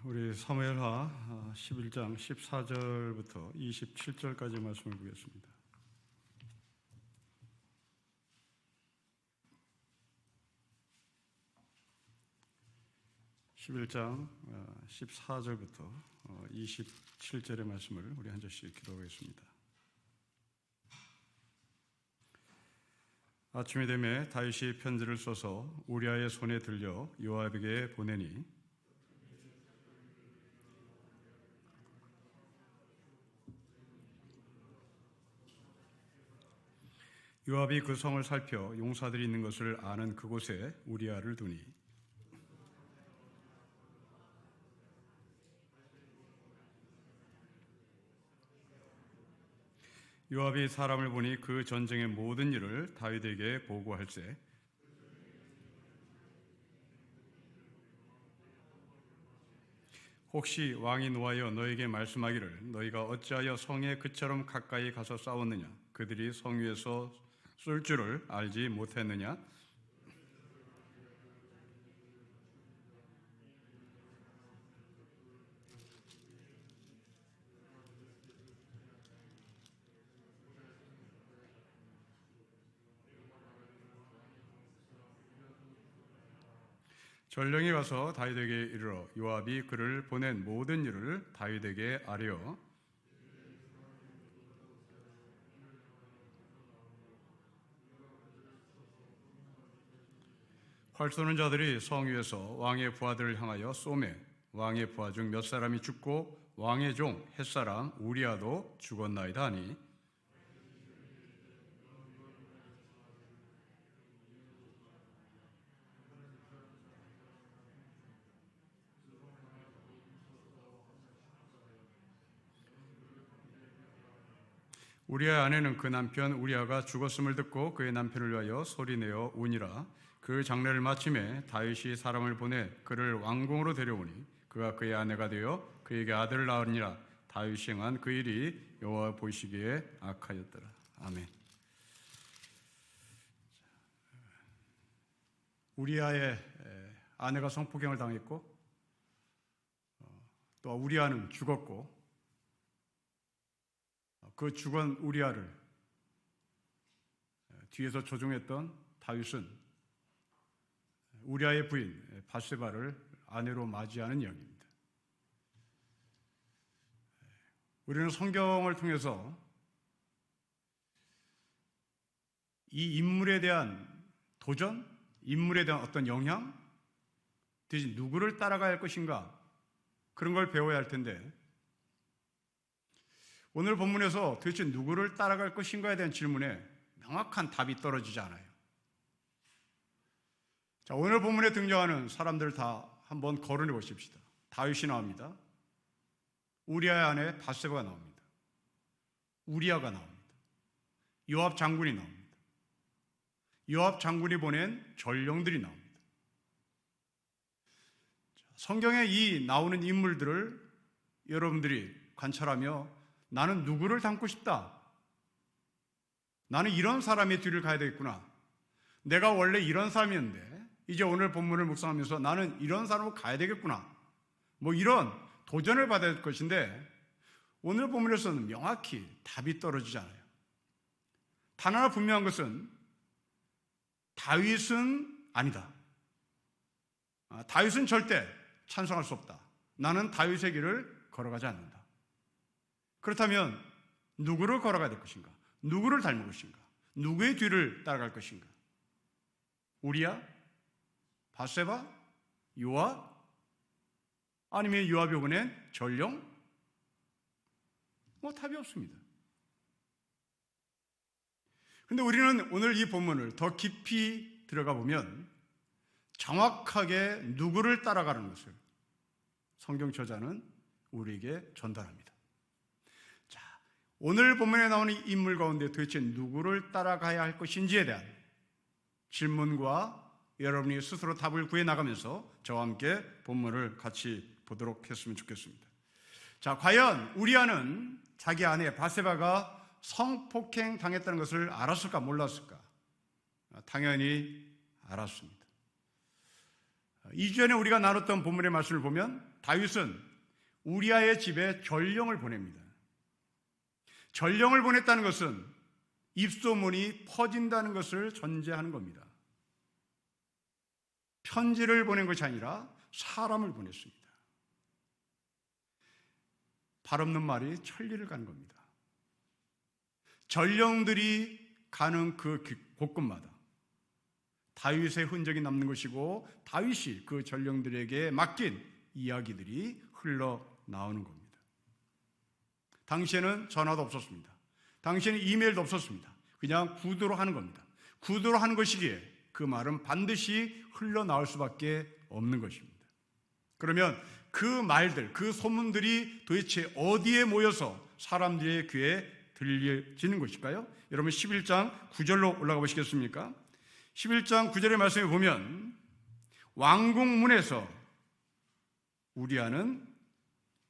우리 사무엘하 11장 14절부터 27절까지 말씀을 보겠습니다. (11장) 14절부터 27절의 말씀을 우리 한 절씩 기도하겠습니다. 아침이 되매 다윗이 편지를 써서 우리아의 손에 들려 요압에게 보내니 요압이 그 성을 살펴 용사들이 있는 것을 아는 그곳에 우리아를 두니 요압이 사람을 보니 그 전쟁의 모든 일을 다윗에게 보고할세 혹시 왕이 노하여 너에게 말씀하기를 너희가 어찌하여 성에 그처럼 가까이 가서 싸웠느냐 그들이 성 위에서 쏠 줄을 알지 못했느냐 전령이 가서 다윗에게 이르러 요압이 그를 보낸 모든 일을 다윗에게 아뢰어 활 쏘는 자들이 성 위에서 왕의 부하들을 향하여 쏘매 왕의 부하 중 몇 사람이 죽고 왕의 종 햇사람 우리아도 죽었나이다 하니 우리아의 아내는 그 남편 우리아가 죽었음을 듣고 그의 남편을 위하여 소리내어 우니라. 그 장례를 마침에 다윗이 사람을 보내 그를 왕궁으로 데려오니 그가 그의 아내가 되어 그에게 아들을 낳으니라. 다윗이 행한 그 일이 여호와 보시기에 악하였더라. 아멘. 우리아의 아내가 성폭행을 당했고 또 우리아는 죽었고 그 죽은 우리아를 뒤에서 조종했던 다윗은 우리아의 부인 밧세바를 아내로 맞이하는 이야기입니다. 우리는 성경을 통해서 이 인물에 대한 도전, 인물에 대한 어떤 영향, 대신 누구를 따라가야 할 것인가 그런 걸 배워야 할 텐데 오늘 본문에서 도대체 누구를 따라갈 것인가에 대한 질문에 명확한 답이 떨어지지 않아요. 자, 오늘 본문에 등장하는 사람들 다 한번 거론해 보십시다. 다윗이 나옵니다. 우리아의 아내 밧세바가 나옵니다. 우리아가 나옵니다. 요압 장군이 나옵니다. 요압 장군이 보낸 전령들이 나옵니다. 성경에 이 나오는 인물들을 여러분들이 관찰하며 나는 누구를 닮고 싶다. 나는 이런 사람의 뒤를 가야 되겠구나. 내가 원래 이런 사람이었는데 이제 오늘 본문을 묵상하면서 나는 이런 사람으로 가야 되겠구나. 뭐 이런 도전을 받아야 될 것인데 오늘 본문에서는 명확히 답이 떨어지지 않아요. 단 하나 분명한 것은 다윗은 아니다. 다윗은 절대 찬성할 수 없다. 나는 다윗의 길을 걸어가지 않는다. 그렇다면 누구를 걸어가야 될 것인가? 누구를 닮을 것인가? 누구의 뒤를 따라갈 것인가? 우리야? 밧세바? 요압? 아니면 요압이 보낸 전령? 뭐 답이 없습니다. 그런데 우리는 오늘 이 본문을 더 깊이 들어가 보면 정확하게 누구를 따라가는 것을 성경 저자는 우리에게 전달합니다. 오늘 본문에 나오는 인물 가운데 도대체 누구를 따라가야 할 것인지에 대한 질문과 여러분이 스스로 답을 구해 나가면서 저와 함께 본문을 같이 보도록 했으면 좋겠습니다. 자, 과연 우리아는 자기 아내 밧세바가 성폭행 당했다는 것을 알았을까 몰랐을까? 당연히 알았습니다. 2주 전에 우리가 나눴던 본문의 말씀을 보면 다윗은 우리아의 집에 전령을 보냅니다. 전령을 보냈다는 것은 입소문이 퍼진다는 것을 전제하는 겁니다. 편지를 보낸 것이 아니라 사람을 보냈습니다. 발 없는 말이 천리를 가는 겁니다. 전령들이 가는 그 곳곳마다 다윗의 흔적이 남는 것이고 다윗이 그 전령들에게 맡긴 이야기들이 흘러나오는 겁니다. 당시에는 전화도 없었습니다. 당시에는 이메일도 없었습니다. 그냥 구두로 하는 겁니다. 구두로 하는 것이기에 그 말은 반드시 흘러나올 수밖에 없는 것입니다. 그러면 그 말들, 그 소문들이 도대체 어디에 모여서 사람들의 귀에 들려지는 것일까요? 여러분 11장 9절로 올라가 보시겠습니까? 11장 9절의 말씀에 보면 왕궁문에서 우리아는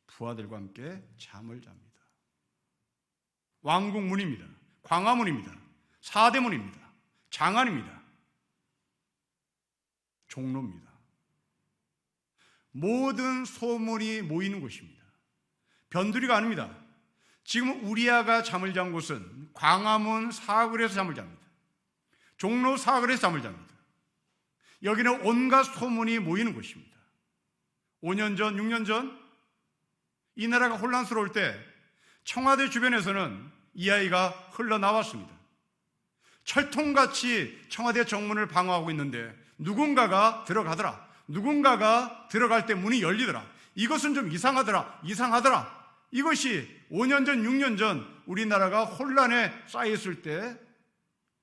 부하들과 함께 잠을 잡니다. 왕궁문입니다. 광화문입니다. 사대문입니다. 장안입니다. 종로입니다. 모든 소문이 모이는 곳입니다. 변두리가 아닙니다. 지금 우리아가 잠을 잔 곳은 광화문 사거리에서 잠을 잡니다. 종로 사거리에서 잠을 잡니다. 여기는 온갖 소문이 모이는 곳입니다. 5년 전, 6년 전 이 나라가 혼란스러울 때 청와대 주변에서는 이 아이가 흘러나왔습니다. 철통같이 청와대 정문을 방어하고 있는데 누군가가 들어가더라. 누군가가 들어갈 때 문이 열리더라. 이것은 좀 이상하더라. 이것이 5년 전, 6년 전 우리나라가 혼란에 쌓였을 때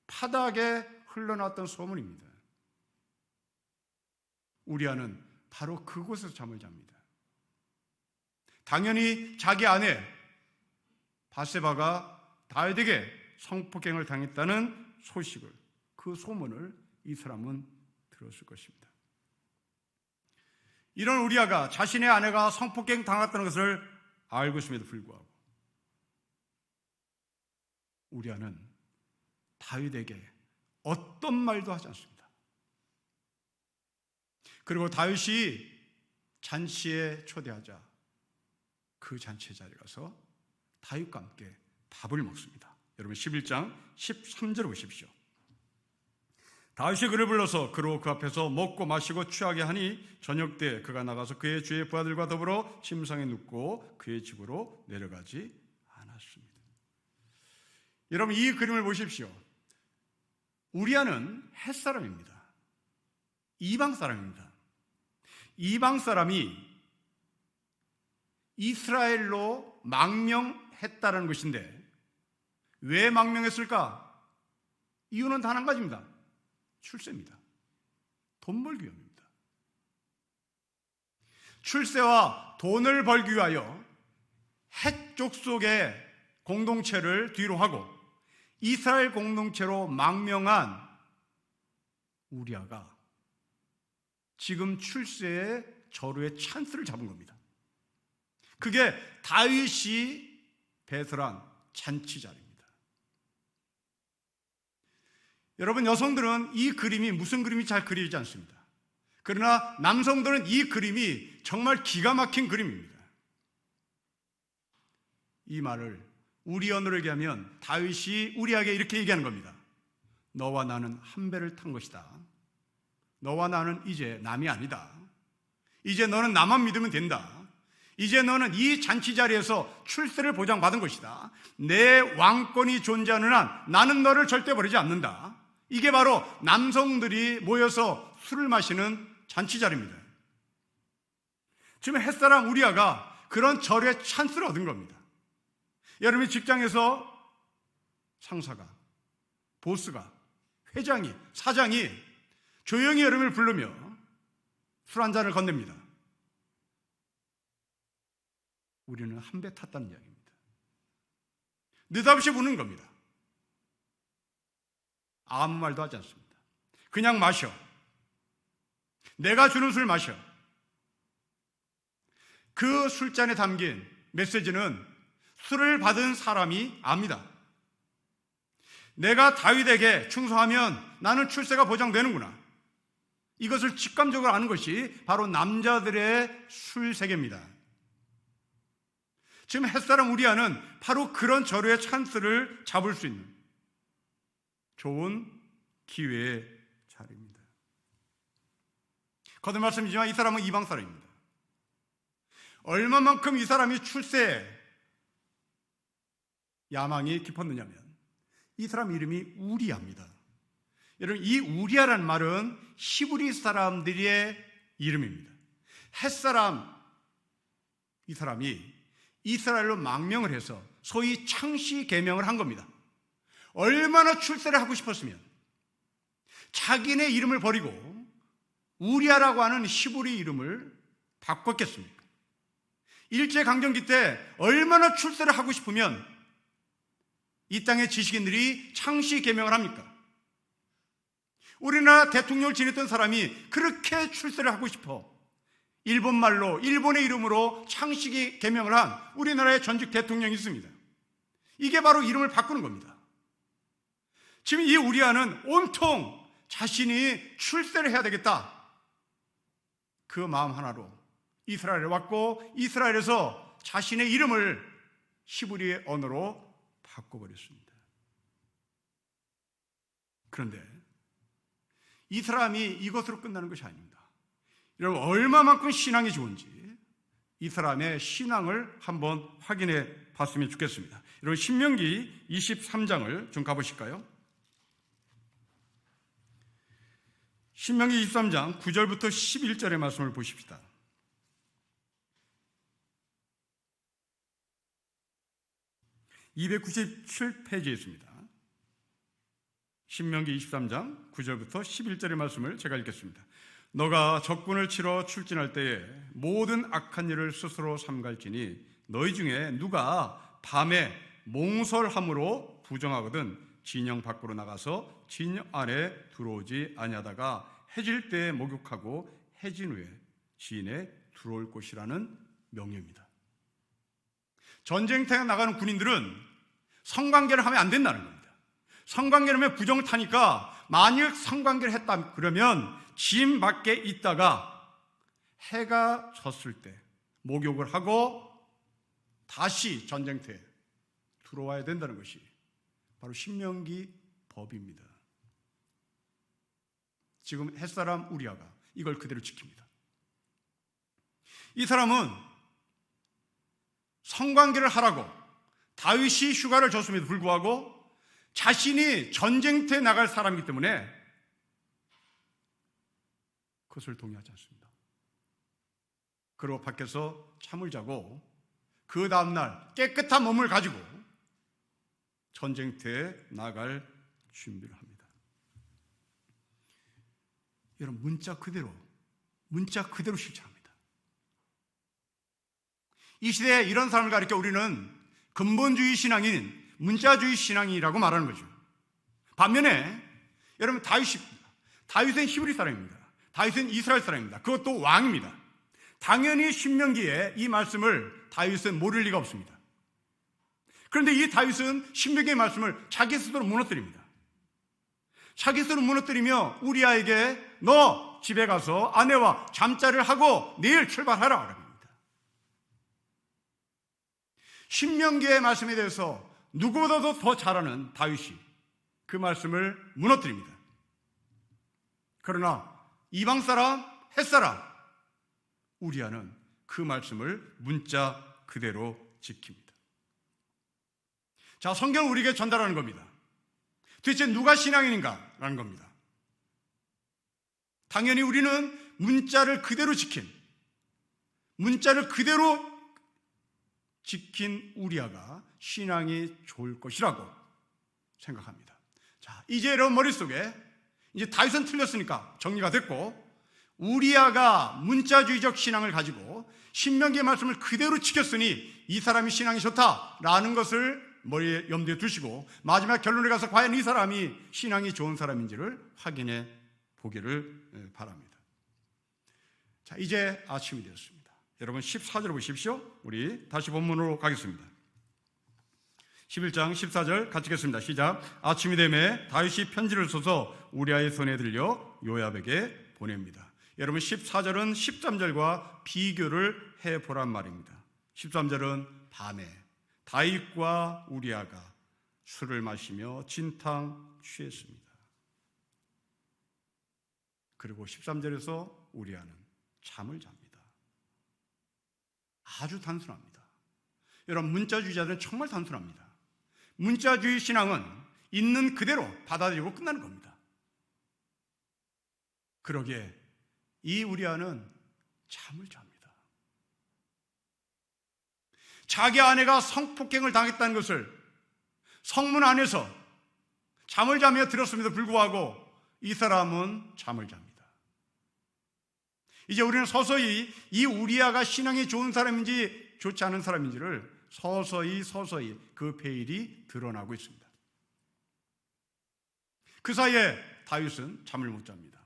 파닥에 흘러나왔던 소문입니다. 우리아는 바로 그곳에서 잠을 잡니다. 당연히 자기 아내 바세바가 다윗에게 성폭행을 당했다는 소식을, 그 소문을 이 사람은 들었을 것입니다. 이런 우리아가 자신의 아내가 성폭행 당했다는 것을 알고 있음에도 불구하고 우리아는 다윗에게 어떤 말도 하지 않습니다. 그리고 다윗이 잔치에 초대하자 그 잔치의 자리에 가서 다윗과 함께 밥을 먹습니다. 여러분 11장 13절을 보십시오. 다윗이 그를 불러서 그로 그 앞에서 먹고 마시고 취하게 하니 저녁 때 그가 나가서 그의 주의 부하들과 더불어 침상에 눕고 그의 집으로 내려가지 않았습니다. 여러분 이 그림을 보십시오. 우리아는 햇사람입니다. 이방 사람입니다. 이방 사람이 이스라엘로 망명했다는 것인데 왜 망명했을까? 이유는 단 한 가지입니다. 출세입니다. 돈 벌기 위함입니다. 출세와 돈을 벌기 위하여 헷 족속의 공동체를 뒤로 하고 이스라엘 공동체로 망명한 우리아가 지금 출세의 저루의 찬스를 잡은 겁니다. 그게 다윗이 배설한 잔치 자리입니다. 여러분 여성들은 이 그림이 무슨 그림인지 잘 그리지 않습니다. 그러나 남성들은 이 그림이 정말 기가 막힌 그림입니다. 이 말을 우리 언어로 얘기하면 다윗이 우리에게 이렇게 얘기하는 겁니다. 너와 나는 한 배를 탄 것이다. 너와 나는 이제 남이 아니다. 이제 너는 나만 믿으면 된다. 이제 너는 이 잔치 자리에서 출세를 보장받은 것이다. 내 왕권이 존재하는 한 나는 너를 절대 버리지 않는다. 이게 바로 남성들이 모여서 술을 마시는 잔치 자리입니다. 지금 햇사람 우리아가 그런 절의 찬스를 얻은 겁니다. 여러분이 직장에서 상사가, 보스가, 회장이, 사장이 조용히 여러분을 부르며 술 한 잔을 건넵니다. 우리는 한 배 탔다는 이야기입니다. 느닷없이 묻는 겁니다. 아무 말도 하지 않습니다. 그냥 마셔. 내가 주는 술 마셔. 그 술잔에 담긴 메시지는 술을 받은 사람이 압니다. 내가 다윗에게 충성하면 나는 출세가 보장되는구나. 이것을 직감적으로 아는 것이 바로 남자들의 술세계입니다. 지금 햇사람 우리아는 바로 그런 절호의 찬스를 잡을 수 있는 좋은 기회의 자리입니다. 거듭 말씀이지만 이 사람은 이방 사람입니다. 얼마만큼 이 사람이 출세에 야망이 깊었느냐면 이 사람 이름이 우리아입니다. 여러분, 이 우리아라는 말은 히브리 사람들의 이름입니다. 햇사람, 이 사람이 이스라엘로 망명을 해서 소위 창씨 계명을 한 겁니다. 얼마나 출세를 하고 싶었으면 자기네 이름을 버리고 우리아라고 하는 히브리 이름을 바꿨겠습니까? 일제강점기 때 얼마나 출세를 하고 싶으면 이 땅의 지식인들이 창씨 계명을 합니까? 우리나라 대통령을 지냈던 사람이 그렇게 출세를 하고 싶어 일본말로, 일본의 이름으로 창씨 계명을 한 우리나라의 전직 대통령이 있습니다. 이게 바로 이름을 바꾸는 겁니다. 지금 이 우리아는 온통 자신이 출세를 해야 되겠다, 그 마음 하나로 이스라엘에 왔고 이스라엘에서 자신의 이름을 히브리의 언어로 바꿔버렸습니다. 그런데 이 사람이 이것으로 끝나는 것이 아닙니다. 여러분, 얼마만큼 신앙이 좋은지 이 사람의 신앙을 한번 확인해 봤으면 좋겠습니다. 여러분, 신명기 23장을 좀 가보실까요? 신명기 23장 9절부터 11절의 말씀을 보십시다. (297페이지에) 있습니다. 신명기 23장 9절부터 11절의 말씀을 제가 읽겠습니다. 너가 적군을 치러 출진할 때에 모든 악한 일을 스스로 삼갈지니 너희 중에 누가 밤에 몽설함으로 부정하거든 진영 밖으로 나가서 진영 안에 들어오지 아니하다가 해질 때에 목욕하고 해진 후에 진에 들어올 것이라는 명령입니다. 전쟁터에 나가는 군인들은 성관계를 하면 안 된다는 겁니다. 성관계를 하면 부정을 타니까 만일 성관계를 했다 그러면 진 밖에 있다가 해가 졌을 때 목욕을 하고 다시 전쟁터에 들어와야 된다는 것이 바로 신명기 법입니다. 지금 햇사람 우리아가 이걸 그대로 지킵니다. 이 사람은 성관계를 하라고 다윗이 휴가를 줬음에도 불구하고 자신이 전쟁터에 나갈 사람이기 때문에 그것을 동의하지 않습니다. 그리고 밖에서 잠을 자고 그 다음날 깨끗한 몸을 가지고 전쟁터에 나갈 준비를 합니다. 여러분, 문자 그대로 실천합니다. 이 시대에 이런 사람을 가리켜 우리는 근본주의 신앙인 문자주의 신앙이라고 말하는 거죠. 반면에 여러분, 다윗은 히브리 사람입니다. 다윗은 이스라엘 사람입니다. 그것도 왕입니다. 당연히 신명기에 이 말씀을 다윗은 모를 리가 없습니다. 그런데 이 다윗은 신명기의 말씀을 자기 스스로 무너뜨립니다. 자기 스스로 무너뜨리며 우리아에게 너 집에 가서 아내와 잠자리를 하고 내일 출발하라 합니다. 신명기의 말씀에 대해서 누구보다도 더 잘 아는 다윗이 그 말씀을 무너뜨립니다. 그러나 이방 사람, 햇사람 우리아는 그 말씀을 문자 그대로 지킵니다. 자, 성경은 우리에게 전달하는 겁니다. 도대체 누가 신앙인인가라는 겁니다. 당연히 우리는 문자를 그대로 지킨 우리아가 신앙이 좋을 것이라고 생각합니다. 자, 이제 여러분 머릿속에 이제 다윗은 틀렸으니까 정리가 됐고 우리아가 문자주의적 신앙을 가지고 신명기의 말씀을 그대로 지켰으니 이 사람이 신앙이 좋다라는 것을 머리에 염두에 두시고 마지막 결론에 가서 과연 이 사람이 신앙이 좋은 사람인지를 확인해 보기를 바랍니다. 자, 이제 아침이 되었습니다. 여러분 14절 보십시오. 우리 다시 본문으로 가겠습니다. 11장 14절 같이 읽겠습니다. 시작. 아침이 되매 다윗이 편지를 써서 우리아의 손에 들려 요압에게 보냅니다. 여러분 14절은 13절과 비교를 해보란 말입니다. 13절은 밤에 다윗과 우리아가 술을 마시며 진탕 취했습니다. 그리고 13절에서 우리아는 잠을 잡니다. 아주 단순합니다. 여러분 문자주의자들은 정말 단순합니다. 문자주의 신앙은 있는 그대로 받아들이고 끝나는 겁니다. 그러기에 이 우리아는 잠을 잡니다. 자기 아내가 성폭행을 당했다는 것을 성문 안에서 잠을 자며 들었음에도 불구하고 이 사람은 잠을 잡니다. 이제 우리는 서서히 이 우리아가 신앙이 좋은 사람인지 좋지 않은 사람인지를 서서히 그 베일이 드러나고 있습니다. 그 사이에 다윗은 잠을 못 잡니다.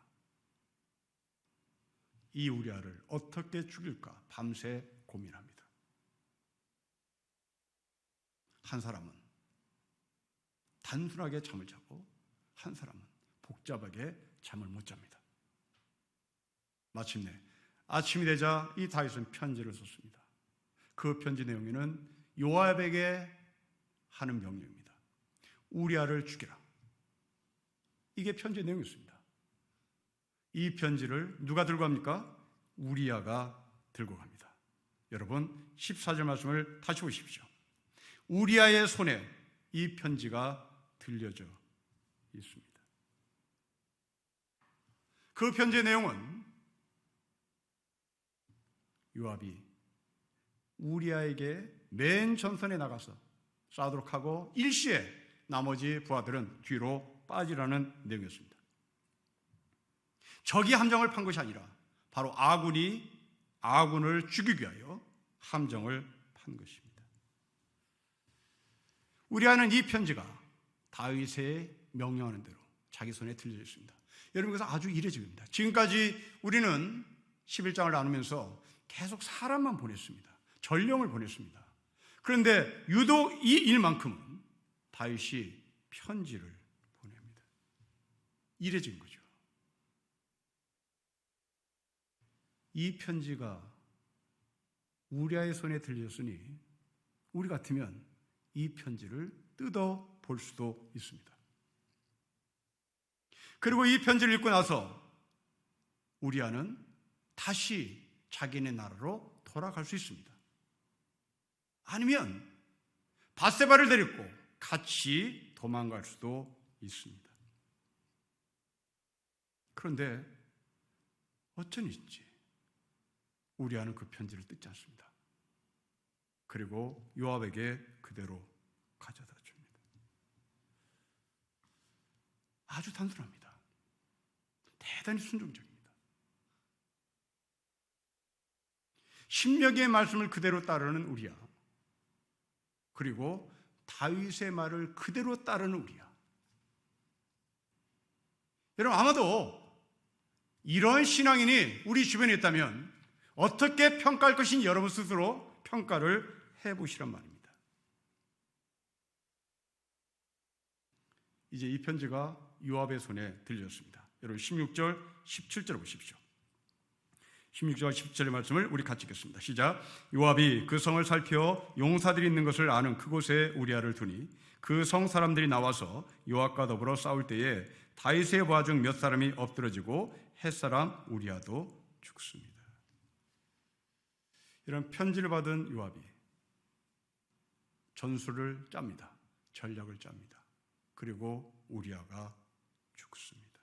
이 우리아를 어떻게 죽일까 밤새 고민합니다. 한 사람은 단순하게 잠을 자고 한 사람은 복잡하게 잠을 못 잡니다. 마침내 아침이 되자 이 다윗은 편지를 썼습니다. 그 편지 내용에는 요압에게 하는 명령입니다. 우리아를 죽이라. 이게 편지 내용이었습니다. 이 편지를 누가 들고 갑니까? 우리아가 들고 갑니다. 여러분 14절 말씀을 다시 보십시오. 우리아의 손에 이 편지가 들려져 있습니다. 그 편지의 내용은 요압이 우리아에게 맨 전선에 나가서 싸우도록 하고 일시에 나머지 부하들은 뒤로 빠지라는 내용이었습니다. 적이 함정을 판 것이 아니라 바로 아군이 아군을 죽이기 위하여 함정을 판 것입니다. 우리아는 이 편지가 다윗의 명령하는 대로 자기 손에 들려 있습니다. 여러분 그래서 아주 이례적입니다. 지금까지 우리는 11장을 나누면서 계속 사람만 보냈습니다. 전령을 보냈습니다. 그런데 유독 이 일만큼은 다윗이 편지를 보냅니다. 이례적인 거죠. 이 편지가 우리아의 손에 들렸으니 우리 같으면 이 편지를 뜯어 볼 수도 있습니다. 그리고 이 편지를 읽고 나서 우리아는 다시 자기네 나라로 돌아갈 수 있습니다. 아니면 밧세바를 데리고 같이 도망갈 수도 있습니다. 그런데 어쩐지 우리아는 그 편지를 뜯지 않습니다. 그리고 요압에게 그대로 가져다 줍니다. 아주 단순합니다. 대단히 순종적입니다. 신명기의 말씀을 그대로 따르는 우리아, 그리고 다윗의 말을 그대로 따르는 우리아. 여러분 아마도 이런 신앙인이 우리 주변에 있다면 어떻게 평가할 것인지 여러분 스스로 평가를 해보시란 말입니다. 이제 이 편지가 요압의 손에 들렸습니다. 여러분 16절, 17절 보십시오. 16절과 17절의 말씀을 우리 같이 읽겠습니다. 시작. 요압이 그 성을 살펴 용사들이 있는 것을 아는 그곳에 우리아를 두니 그 성 사람들이 나와서 요압과 더불어 싸울 때에 다윗의 부하 중 몇 사람이 엎드러지고 햇사람 우리아도 죽습니다. 이런 편지를 받은 요압이 전술을 짭니다. 전략을 짭니다. 그리고 우리아가 죽습니다.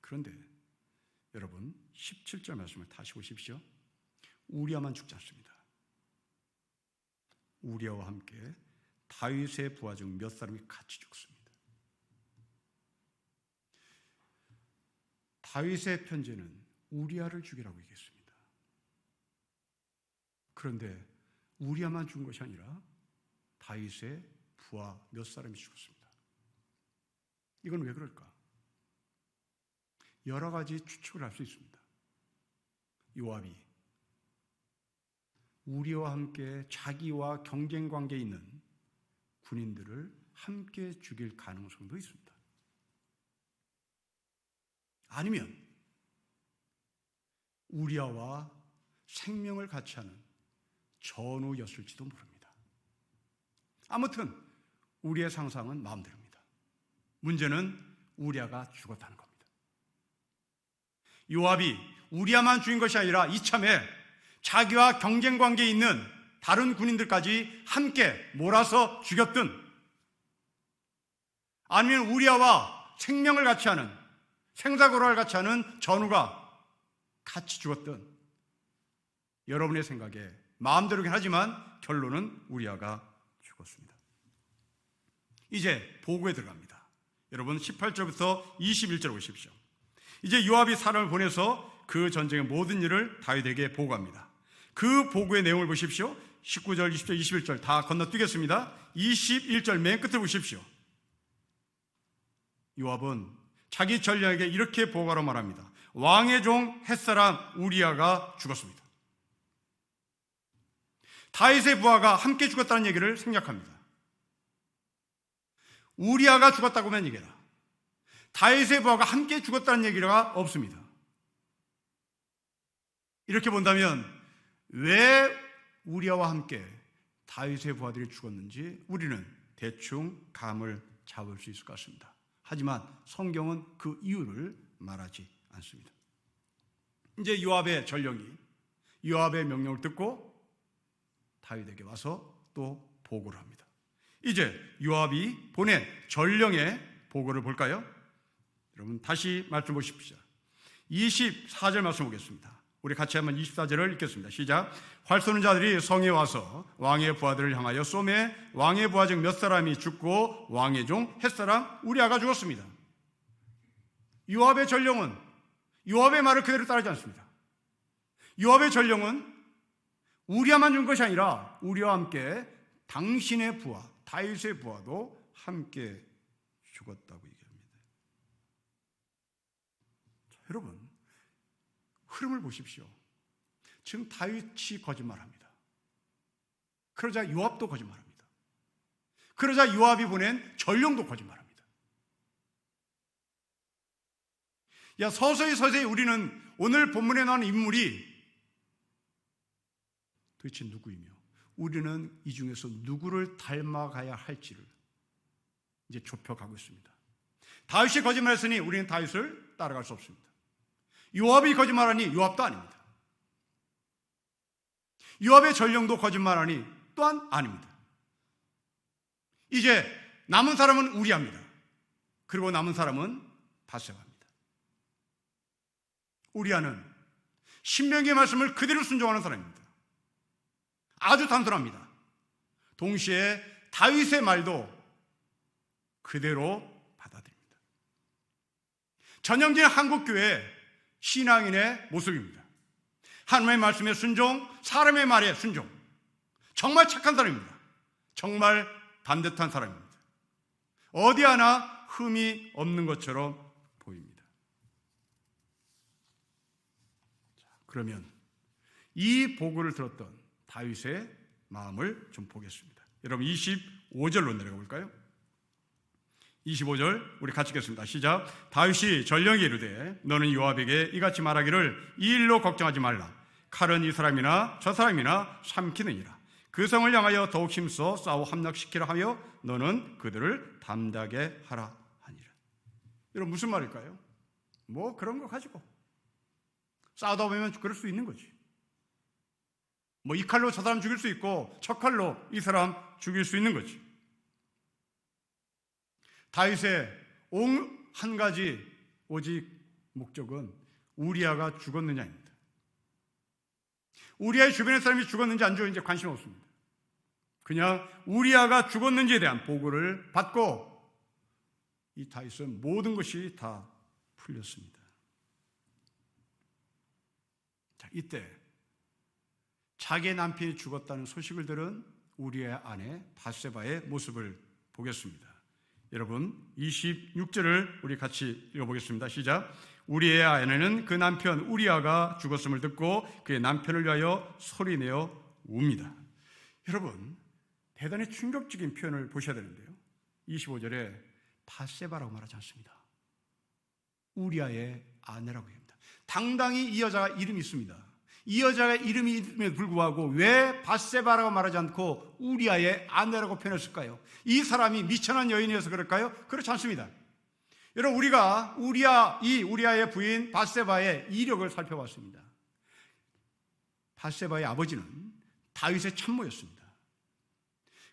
그런데 여러분 17절 말씀을 다시 보십시오. 우리아만 죽지 않습니다. 우리아와 함께 다윗의 부하 중 몇 사람이 같이 죽습니다. 다윗의 편지는 우리아를 죽이라고 얘기했습니다. 그런데 우리아만 죽은 것이 아니라 다윗의 부하 몇 사람이 죽었습니다. 이건 왜 그럴까? 여러 가지 추측을 할 수 있습니다. 요압이 우리와 함께 자기와 경쟁 관계에 있는 군인들을 함께 죽일 가능성도 있습니다. 아니면 우리아와 생명을 같이 하는 전우였을지도 모릅니다. 아무튼 우리의 상상은 마음대로입니다. 문제는 우리아가 죽었다는 겁니다. 요압이 우리아만 죽인 것이 아니라 이참에 자기와 경쟁 관계에 있는 다른 군인들까지 함께 몰아서 죽였든, 아니면 우리아와 생명을 같이 하는, 생사고라를 같이 하는 전우가 같이 죽었든, 여러분의 생각에 마음대로긴 하지만 결론은 우리아가 죽었습니다. 이제 보고에 들어갑니다. 여러분 18절부터 21절 보십시오. 이제 요압이 사람을 보내서 그 전쟁의 모든 일을 다윗에게 보고합니다. 그 보고의 내용을 보십시오. 19절, 20절, 21절 다 건너뛰겠습니다. 21절 맨 끝을 보십시오. 요압은 자기 전령에게 이렇게 보고하러 말합니다. 왕의 종 햇사람 우리아가 죽었습니다. 다윗의 부하가 함께 죽었다는 얘기를 생략합니다. 우리아가 죽었다고만 얘기해라. 다윗의 부하가 함께 죽었다는 얘기가 없습니다. 이렇게 본다면 왜 우리아와 함께 다윗의 부하들이 죽었는지 우리는 대충 감을 잡을 수 있을 것 같습니다. 하지만 성경은 그 이유를 말하지 않습니다. 이제 요압의 전령이 요압의 명령을 듣고 다윗에게 와서 또 보고를 합니다. 이제 요압이 보낸 전령의 보고를 볼까요? 여러분 다시 말씀 보십시오. 24절 말씀 보겠습니다. 우리 같이 한번 24절을 읽겠습니다. 시작. 활 쏘는 자들이 성에 와서 왕의 부하들을 향하여 쏘매 왕의 부하 중 몇 사람이 죽고 왕의 종 햇사람 우리아가 죽었습니다. 요압의 전령은 요압의 말을 그대로 따르지 않습니다. 요압의 전령은 우리아만 죽은 것이 아니라 우리와 함께 당신의 부하 다윗의 부하도 함께 죽었다고 얘기합니다. 자, 여러분 흐름을 보십시오. 지금 다윗이 거짓말합니다. 그러자 요압도 거짓말합니다. 그러자 요압이 보낸 전령도 거짓말합니다. 서서히 우리는 오늘 본문에 나오는 인물이 도대체 누구이며 우리는 이 중에서 누구를 닮아가야 할지를 이제 좁혀가고 있습니다. 다윗이 거짓말했으니 우리는 다윗을 따라갈 수 없습니다. 요압이 거짓말하니 요압도 아닙니다. 요압의 전령도 거짓말하니 또한 아닙니다. 이제 남은 사람은 우리아입니다. 그리고 남은 사람은 바세바입니다. 우리아는 신명기의 말씀을 그대로 순종하는 사람입니다. 아주 단순합니다. 동시에 다윗의 말도 그대로 받아들입니다. 전형적인 한국교회 신앙인의 모습입니다. 하나님의 말씀에 순종, 사람의 말에 순종. 정말 착한 사람입니다. 정말 반듯한 사람입니다. 어디 하나 흠이 없는 것처럼 보입니다. 자, 그러면 이 보고를 들었던 다윗의 마음을 좀 보겠습니다. 여러분 25절로 내려가 볼까요? 25절 우리 같이 읽겠습니다. 시작. 다윗이 전령에게 이르되 너는 요압에게 이같이 말하기를 이 일로 걱정하지 말라. 칼은 이 사람이나 저 사람이나 삼키느니라. 그 성을 향하여 더욱 힘써 싸워 함락시키라 하며 너는 그들을 담대하게 하라 하니라. 여러분 무슨 말일까요? 뭐 그런 거 가지고 싸우다 보면 그럴 수 있는 거지. 뭐 이 칼로 저 사람 죽일 수 있고 저 칼로 이 사람 죽일 수 있는 거지. 다윗의 한 가지 오직 목적은 우리아가 죽었느냐입니다. 우리아의 주변의 사람이 죽었는지 안 죽었는지 관심 없습니다. 그냥 우리아가 죽었는지에 대한 보고를 받고 이 다윗은 모든 것이 다 풀렸습니다. 자, 이때 자기의 남편이 죽었다는 소식을 들은 우리의 아내 바세바의 모습을 보겠습니다. 여러분 26절을 우리 같이 읽어보겠습니다. 시작. 우리의 아내는 그 남편 우리아가 죽었음을 듣고 그의 남편을 위하여 소리내어 웁니다. 여러분 대단히 충격적인 표현을 보셔야 되는데요. 25절에 바세바라고 말하지 않습니다. 우리아의 아내라고 합니다. 당당히 이 여자가 이름이 있습니다. 이 여자가 이름이 있음에도 불구하고 왜 바세바라고 말하지 않고 우리아의 아내라고 표현했을까요? 이 사람이 미천한 여인이어서 그럴까요? 그렇지 않습니다. 여러분, 우리가 우리아의 부인 바세바의 이력을 살펴봤습니다. 바세바의 아버지는 다윗의 참모였습니다.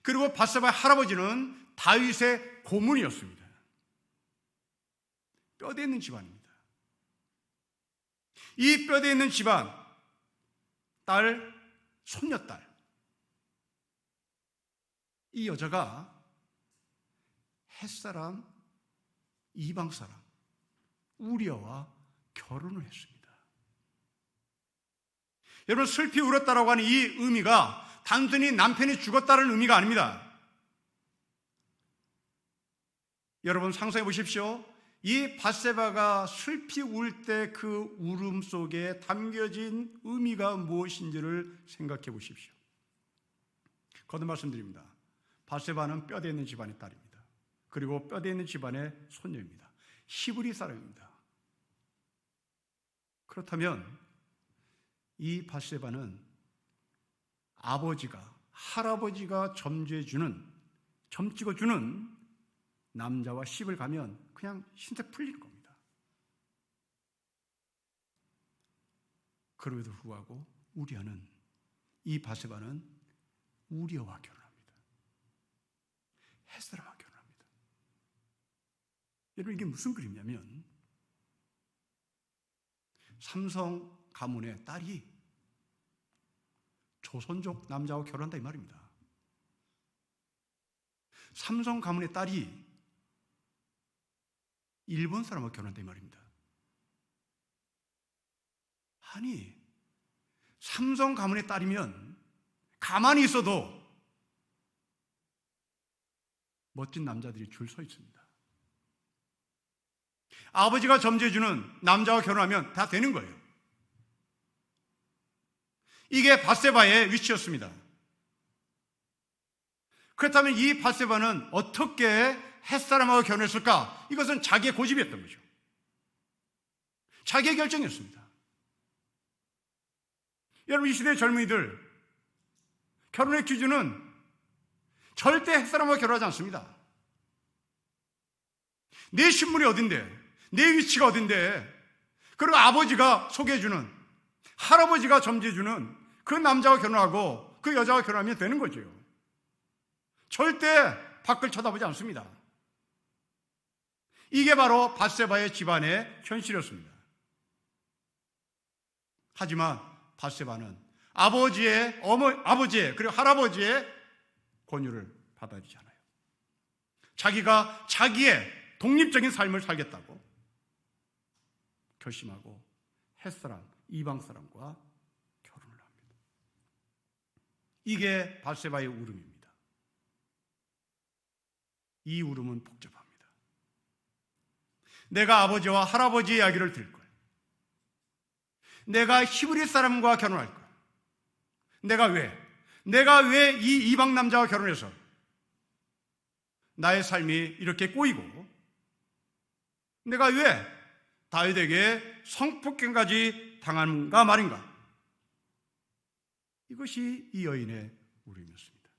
그리고 바세바의 할아버지는 다윗의 고문이었습니다. 뼈대 있는 집안입니다. 이 뼈대 있는 집안, 딸, 손녀딸, 이 여자가 햇사람, 이방사람 우리아와 결혼을 했습니다. 여러분, 슬피 울었다라고 하는 이 의미가 단순히 남편이 죽었다는 의미가 아닙니다. 여러분, 상상해 보십시오. 이 바세바가 슬피 울 때 그 울음 속에 담겨진 의미가 무엇인지를 생각해 보십시오. 거듭 말씀드립니다. 바세바는 뼈대 있는 집안의 딸입니다. 그리고 뼈대 있는 집안의 손녀입니다. 히브리 사람입니다. 그렇다면 이 바세바는 할아버지가 점찍어주는 남자와 시집을 가면 그냥 신세 풀리는 겁니다. 그럼에도 불구하고 이 바세바는 우리아와 결혼합니다. 햇사람과 결혼합니다. 여러분, 이게 무슨 그림이냐면 삼성 가문의 딸이 조선족 남자와 결혼한다 이 말입니다. 삼성 가문의 딸이 일본 사람과 결혼한다 이 말입니다. 아니, 삼성 가문의 딸이면 가만히 있어도 멋진 남자들이 줄 서 있습니다. 아버지가 점지해주는 남자와 결혼하면 다 되는 거예요. 이게 바세바의 위치였습니다. 그렇다면 이 바세바는 어떻게 햇사람하고 결혼했을까? 이것은 자기의 고집이었던 거죠. 자기의 결정이었습니다. 여러분, 이 시대의 젊은이들 결혼의 기준은 절대 햇사람하고 결혼하지 않습니다. 내 신분이 어딘데, 내 위치가 어딘데, 그리고 아버지가 소개해주는, 할아버지가 점지해주는 그 남자와 결혼하고 그 여자와 결혼하면 되는 거죠. 절대 밖을 쳐다보지 않습니다. 이게 바로 바세바의 집안의 현실이었습니다. 하지만 바세바는 아버지의 그리고 할아버지의 권유를 받아들이지 않아요. 자기가 자기의 독립적인 삶을 살겠다고 결심하고 햇사람, 이방 사람과 결혼을 합니다. 이게 바세바의 울음입니다. 이 울음은 복잡합니다. 내가 아버지와 할아버지의 이야기를 들을 걸. 내가 히브리 사람과 결혼할 걸. 내가 왜 이 이방 남자와 결혼해서 나의 삶이 이렇게 꼬이고, 내가 왜 다윗에게 성폭행까지 당한가 말인가? 이것이 이 여인의 울음이었습니다.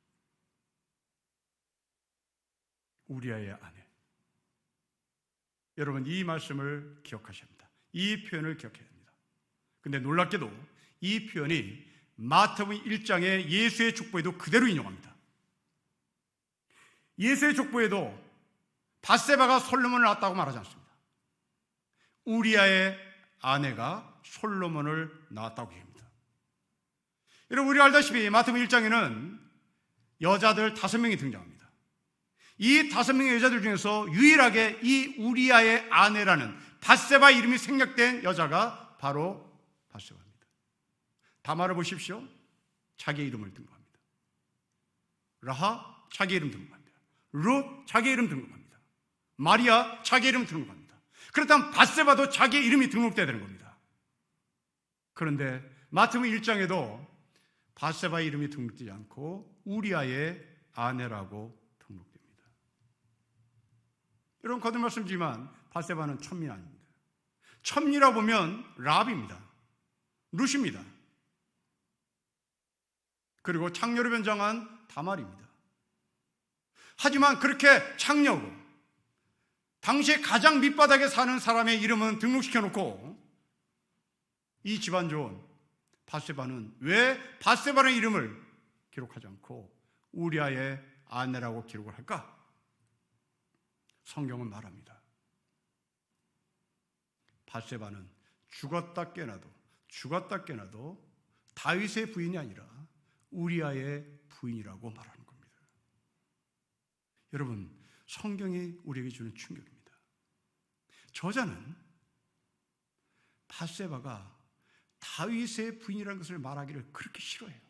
우리아의 아내. 여러분, 이 말씀을 기억하셔야 합니다. 이 표현을 기억해야 합니다. 근데 놀랍게도 이 표현이 마태복음 1장의 예수의 족보에도 그대로 인용합니다. 예수의 족보에도 바세바가 솔로몬을 낳았다고 말하지 않습니다. 우리아의 아내가 솔로몬을 낳았다고 얘기합니다. 여러분, 우리가 알다시피 마태복음 1장에는 여자들 5명이 등장합니다. 이 5명의 여자들 중에서 유일하게 이 우리아의 아내라는 바세바 이름이 생략된 여자가 바로 바세바입니다. 다말을 보십시오. 자기 이름을 등록합니다. 라하 자기 이름 등록합니다. 룻 자기 이름 등록합니다. 마리아 자기 이름 등록합니다. 그렇다면 바세바도 자기 이름이 등록돼야 되는 겁니다. 그런데 마태복음 1장에도 바세바 이름이 등록되지 않고 우리아의 아내라고 등록됩니다. 여러분, 거듭 말씀드리지만 바세바는 천민 아닙니다. 첨리라 보면 라합입니다. 룻입니다. 그리고 창녀로 변장한 다말입니다. 하지만 그렇게 창녀고 당시에 가장 밑바닥에 사는 사람의 이름은 등록시켜놓고 이 집안 좋은 밧세바는 왜 밧세바라는 이름을 기록하지 않고 우리아의 아내라고 기록을 할까? 성경은 말합니다. 밧세바는 죽었다 깨나도 다윗의 부인이 아니라 우리아의 부인이라고 말하는 겁니다. 여러분, 성경이 우리에게 주는 충격입니다. 저자는 밧세바가 다윗의 부인이라는 것을 말하기를 그렇게 싫어해요.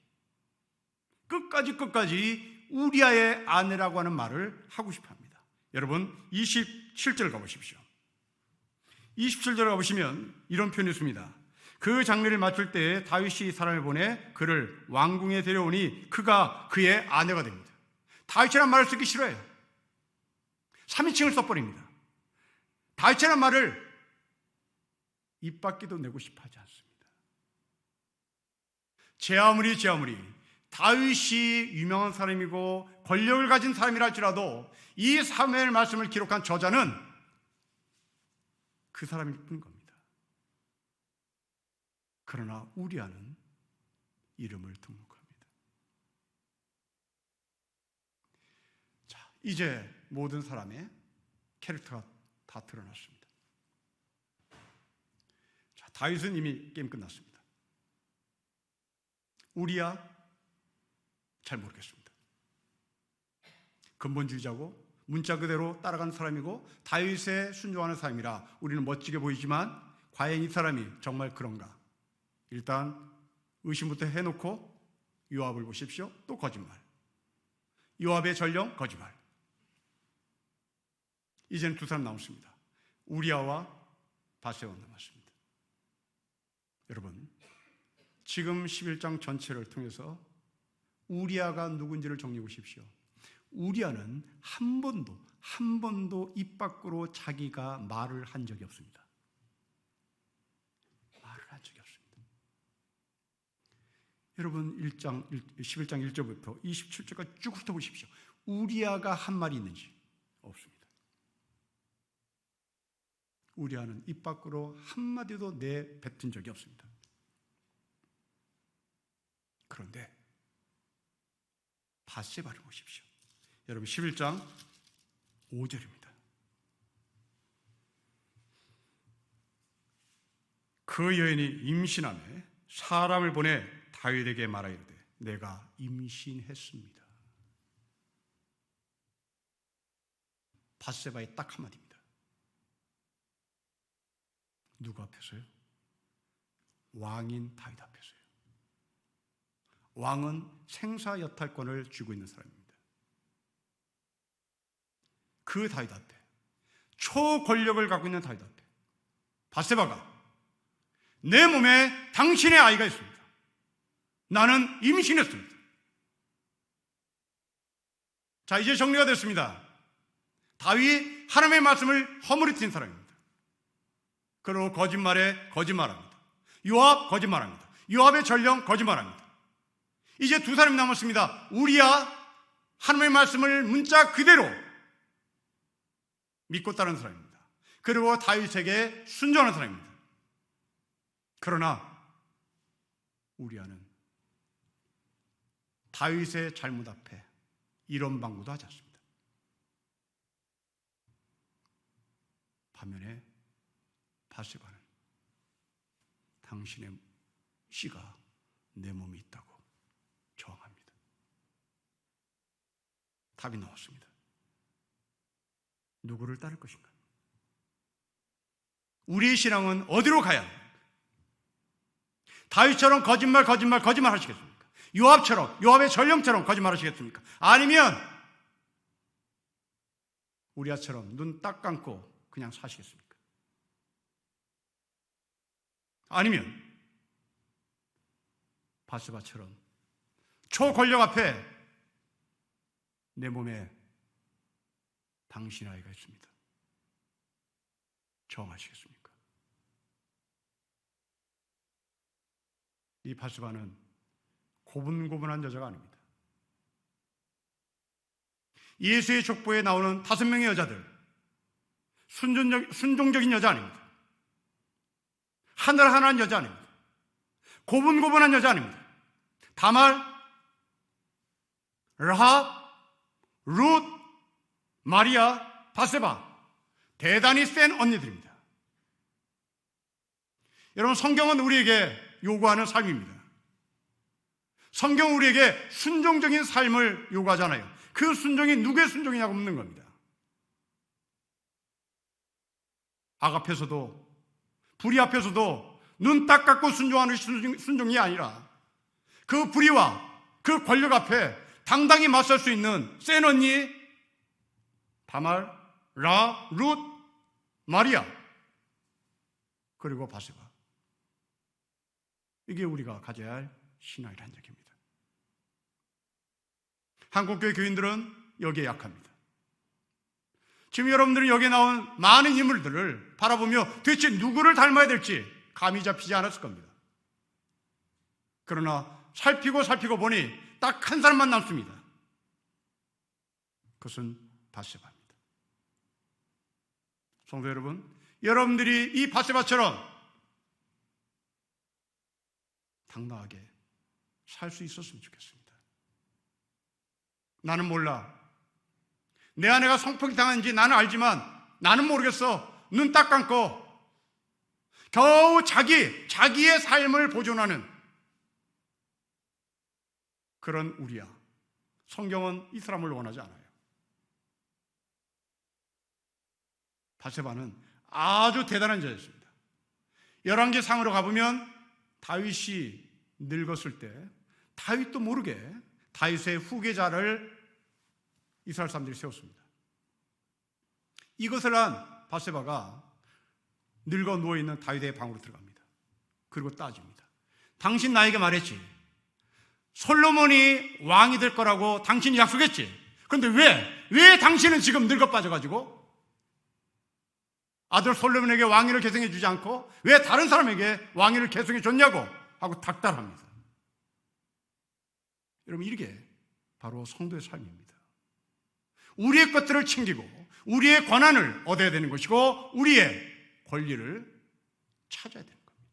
끝까지 우리아의 아내라고 하는 말을 하고 싶어 합니다. 여러분, 27절 가보십시오. 27절 가보시면 이런 표현이 있습니다. 그 장례를 마칠 때 다윗이 사람을 보내 그를 왕궁에 데려오니 그가 그의 아내가 됩니다. 다윗이라는 말을 쓰기 싫어해요. 3인칭을 써버립니다. 다윗이라는 말을 입 밖에도 내고 싶어 하지 않습니다. 제 아무리 다윗이 유명한 사람이고 권력을 가진 사람이라 할지라도 이 사무엘 말씀을 기록한 저자는 그 사람일 뿐인 겁니다. 그러나 우리아는 이름을 등록합니다. 자, 이제 모든 사람의 캐릭터가 다 드러났습니다. 자, 다윗은 이미 게임 끝났습니다. 우리아 잘 모르겠습니다. 근본주의자고 문자 그대로 따라가는 사람이고 다윗에 순종하는 사람이라 우리는 멋지게 보이지만 과연 이 사람이 정말 그런가? 일단 의심부터 해놓고 요압을 보십시오. 또 거짓말. 요압의 전령 거짓말. 이제는 두 사람 남았습니다. 우리아와 밧세바 남았습니다. 여러분, 지금 11장 전체를 통해서 우리아가 누군지를 정리해 보십시오. 우리아는 한 번도 입 밖으로 자기가 말을 한 적이 없습니다. 말을 한 적이 없습니다. 여러분 11장 1절부터 27절까지 쭉 훑어보십시오. 우리아가 한 말이 있는지 없습니다. 우리아는 입 밖으로 한마디도 내뱉은 적이 없습니다. 그런데 밧세바를 보십시오. 여러분 11장 5절입니다. 그 여인이 임신하매 사람을 보내 다윗에게 말하이르되 내가 임신했습니다. 밧세바의 딱 한마디입니다. 누구 앞에서요? 왕인 다윗 앞에서요. 왕은 생사여탈권을 쥐고 있는 사람입니다. 그 다윗 앞에, 초권력을 갖고 있는 다윗 앞에 밧세바가 내 몸에 당신의 아이가 있습니다. 나는 임신했습니다. 자, 이제 정리가 됐습니다. 다윗 하나님의 말씀을 허물어뜨린 사람입니다. 그리고 거짓말에 거짓말합니다. 요압 거짓말합니다. 요압의 전령 거짓말합니다. 이제 두 사람이 남았습니다. 우리아 하나님의 말씀을 문자 그대로 믿고 따르는 사람입니다. 그리고 다윗에게 순종하는 사람입니다. 그러나 우리아는 다윗의 잘못 앞에 이런 방구도 하지 않습니다. 반면에 밧세바는 당신의 씨가 내 몸에 있다고 저항합니다. 답이 나왔습니다. 누구를 따를 것인가? 우리의 신앙은 어디로 가야 합니까? 다윗처럼 거짓말 하시겠습니까? 요압의 전령처럼 거짓말 하시겠습니까? 아니면 우리아처럼 눈 딱 감고 그냥 사시겠습니까? 아니면 밧세바처럼 초권력 앞에 내 몸에 당신 아이가 있습니다. 저항하시겠습니까? 이 바세바는 고분고분한 여자가 아닙니다. 예수의 족보에 나오는 5명의 여자들, 순종적인 여자 아닙니다. 하늘하늘한 여자 아닙니다. 고분고분한 여자 아닙니다. 다말, 라합, 룻, 마리아, 바세바, 대단히 센 언니들입니다. 여러분, 성경은 우리에게 요구하는 삶입니다. 성경은 우리에게 순종적인 삶을 요구하잖아요. 그 순종이 누구의 순종이냐고 묻는 겁니다. 악 앞에서도, 불의 앞에서도 눈 딱 감고 순종하는 순종이 아니라 그 불의와 그 권력 앞에 당당히 맞설 수 있는 센 언니 다말, 라, 룻, 마리아, 그리고 바세바. 이게 우리가 가져야 할 신앙이라는 얘기입니다. 한국교회 교인들은 여기에 약합니다. 지금 여러분들은 여기에 나온 많은 인물들을 바라보며 도대체 누구를 닮아야 될지 감이 잡히지 않았을 겁니다. 그러나 살피고 보니 딱 한 사람만 남습니다. 그것은 바세바입니다. 성도 여러분, 여러분들이 이 바세바처럼 당당하게 살 수 있었으면 좋겠습니다. 나는 몰라. 내 아내가 성폭행 당한지 나는 알지만 나는 모르겠어. 눈 딱 감고 겨우 자기의 삶을 보존하는 그런 우리야. 성경은 이 사람을 원하지 않아요. 바세바는 아주 대단한 자였습니다. 열왕기상으로 가보면 다윗이 늙었을 때 다윗도 모르게 다윗의 후계자를 이스라엘 사람들이 세웠습니다. 이것을 한 바세바가 늙어 누워있는 다윗의 방으로 들어갑니다. 그리고 따집니다. 당신 나에게 말했지. 솔로몬이 왕이 될 거라고 당신이 약속했지. 그런데 왜 당신은 지금 늙어 빠져가지고 아들 솔로몬에게 왕위를 계승해 주지 않고 왜 다른 사람에게 왕위를 계승해 줬냐고 하고 닥달합니다. 여러분, 이게 바로 성도의 삶입니다. 우리의 것들을 챙기고 우리의 권한을 얻어야 되는 것이고 우리의 권리를 찾아야 되는 겁니다.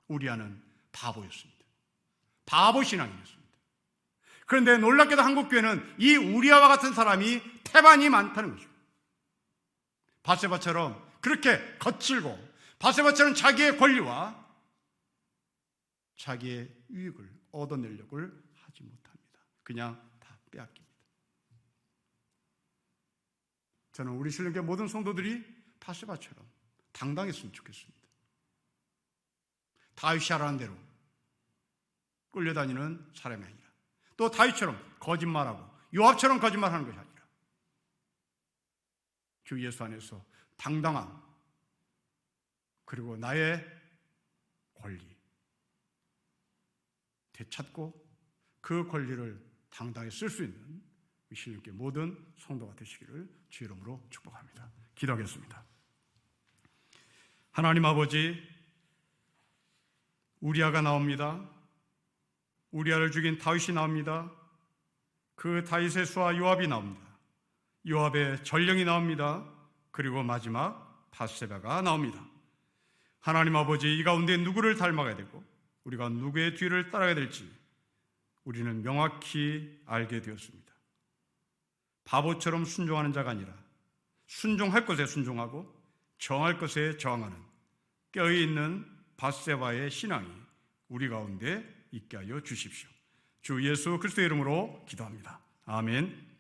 우리아는 바보였습니다. 바보 신앙이었습니다. 그런데 놀랍게도 한국교회는 이 우리아와 같은 사람이 태반이 많다는 거죠. 바세바처럼 그렇게 거칠고 바세바처럼 자기의 권리와 자기의 유익을 얻어내려고 하지 못합니다. 그냥 다 빼앗깁니다. 저는 우리 신령교회 모든 성도들이 바세바처럼 당당했으면 좋겠습니다. 다윗이 하라는 대로 끌려다니는 사람이 아니라 또 다윗처럼 거짓말하고 요압처럼 거짓말하는 것이 아니라 주 예수 안에서 당당함, 그리고 나의 권리 되찾고 그 권리를 당당히 쓸 수 있는 신령교회 모든 성도가 되시기를 주의 이름으로 축복합니다. 기도하겠습니다. 하나님 아버지, 우리아가 나옵니다. 우리아를 죽인 다윗이 나옵니다. 그 다윗의 수하 요압이 나옵니다. 요압의 전령이 나옵니다. 그리고 마지막 바세바가 나옵니다. 하나님 아버지, 이 가운데 누구를 닮아가야 되고 우리가 누구의 뒤를 따라가야 될지 우리는 명확히 알게 되었습니다. 바보처럼 순종하는 자가 아니라 순종할 것에 순종하고 정할 것에 저항하는 깨어있는 바세바의 신앙이 우리 가운데 있게 하여 주십시오. 주 예수 그리스도의 이름으로 기도합니다. 아멘.